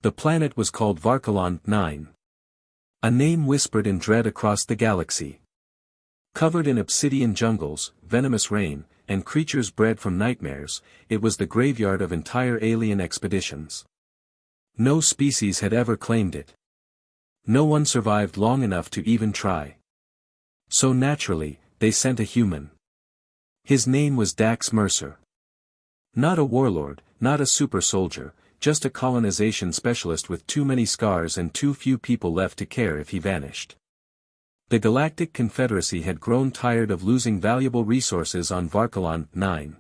The planet was called Varkalon 9. A name whispered in dread across the galaxy. Covered in obsidian jungles, venomous rain, and creatures bred from nightmares, it was the graveyard of entire alien expeditions. No species had ever claimed it. No one survived long enough to even try. So naturally, they sent a human. His name was Dax Mercer. Not a warlord, not a super soldier, just a colonization specialist with too many scars and too few people left to care if he vanished. The Galactic Confederacy had grown tired of losing valuable resources on Varkalon 9.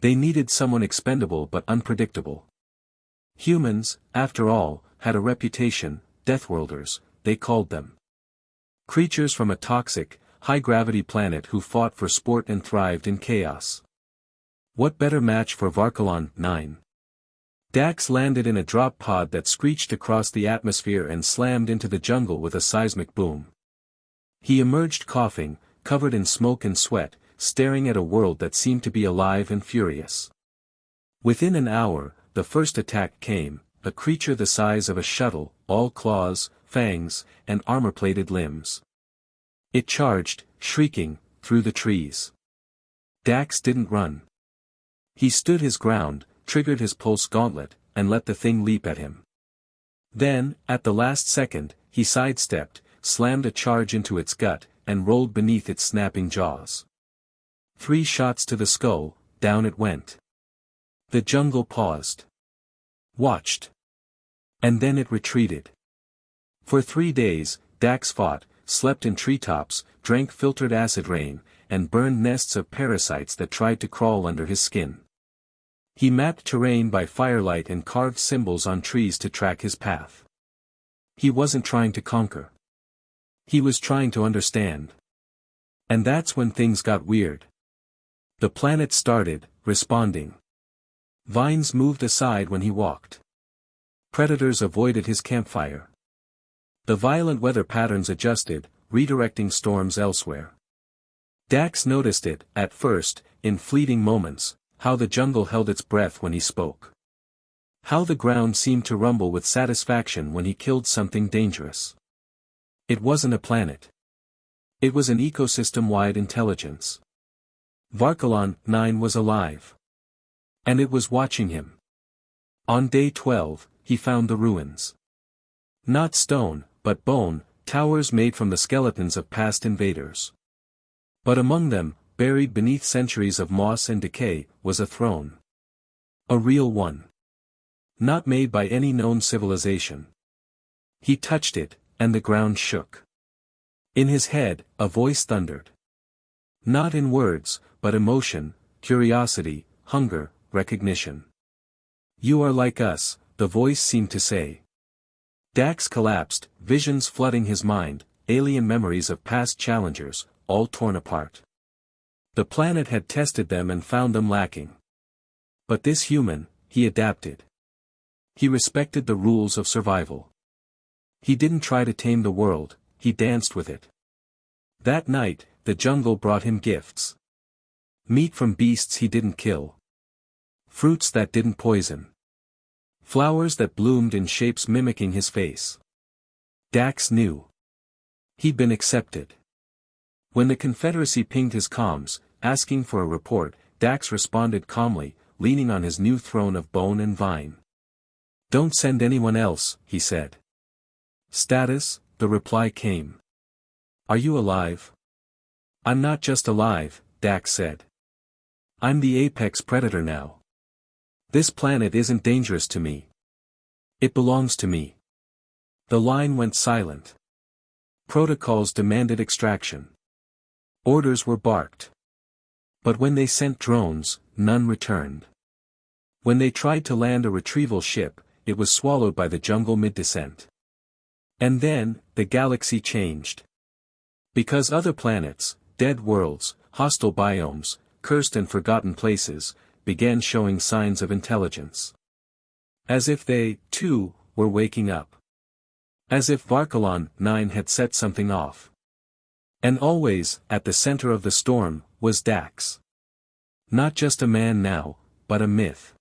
They needed someone expendable but unpredictable. Humans, after all, had a reputation, deathworlders, they called them. Creatures from a toxic, high-gravity planet who fought for sport and thrived in chaos. What better match for Varkalon 9? Dax landed in a drop pod that screeched across the atmosphere and slammed into the jungle with a seismic boom. He emerged coughing, covered in smoke and sweat, staring at a world that seemed to be alive and furious. Within an hour, the first attack came, a creature the size of a shuttle, all claws, fangs, and armor-plated limbs. It charged, shrieking, through the trees. Dax didn't run. He stood his ground, triggered his pulse gauntlet, and let the thing leap at him. Then, at the last second, he sidestepped, slammed a charge into its gut, and rolled beneath its snapping jaws. 3 shots to the skull, down it went. The jungle paused. Watched. And then it retreated. For 3 days, Dax fought, slept in treetops, drank filtered acid rain, and burned nests of parasites that tried to crawl under his skin. He mapped terrain by firelight and carved symbols on trees to track his path. He wasn't trying to conquer. He was trying to understand. And that's when things got weird. The planet started, responding. Vines moved aside when he walked. Predators avoided his campfire. The violent weather patterns adjusted, redirecting storms elsewhere. Dax noticed it, at first, in fleeting moments, how the jungle held its breath when he spoke. How the ground seemed to rumble with satisfaction when he killed something dangerous. It wasn't a planet. It was an ecosystem-wide intelligence. Varkalon 9 was alive. And it was watching him. On day 12, he found the ruins. Not stone, but bone, towers made from the skeletons of past invaders. But among them, buried beneath centuries of moss and decay, was a throne. A real one. Not made by any known civilization. He touched it, and the ground shook. In his head, a voice thundered. Not in words, but emotion, curiosity, hunger, recognition. You are like us, the voice seemed to say. Dax collapsed, visions flooding his mind, alien memories of past challengers, all torn apart. The planet had tested them and found them lacking. But this human, he adapted. He respected the rules of survival. He didn't try to tame the world, he danced with it. That night, the jungle brought him gifts. Meat from beasts he didn't kill. Fruits that didn't poison. Flowers that bloomed in shapes mimicking his face. Dax knew. He'd been accepted. When the Confederacy pinged his comms, asking for a report, Dax responded calmly, leaning on his new throne of bone and vine. Don't send anyone else, he said. Status, the reply came. Are you alive? I'm not just alive, Dax said. I'm the apex predator now. This planet isn't dangerous to me. It belongs to me. The line went silent. Protocols demanded extraction. Orders were barked. But when they sent drones, none returned. When they tried to land a retrieval ship, it was swallowed by the jungle mid-descent. And then, the galaxy changed. Because other planets, dead worlds, hostile biomes, cursed and forgotten places, began showing signs of intelligence. As if they, too, were waking up. As if Varkalon 9 had set something off. And always, at the center of the storm, was Dax. Not just a man now, but a myth.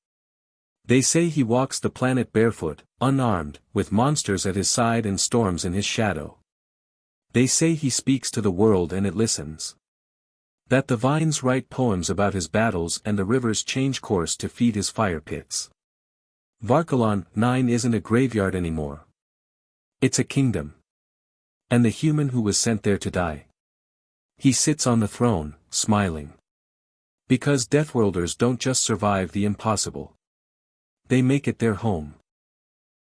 They say he walks the planet barefoot, unarmed, with monsters at his side and storms in his shadow. They say he speaks to the world and it listens. That the vines write poems about his battles and the rivers change course to feed his fire pits. Varkalon 9 isn't a graveyard anymore. It's a kingdom. And the human who was sent there to die. He sits on the throne, smiling. Because deathworlders don't just survive the impossible. They make it their home.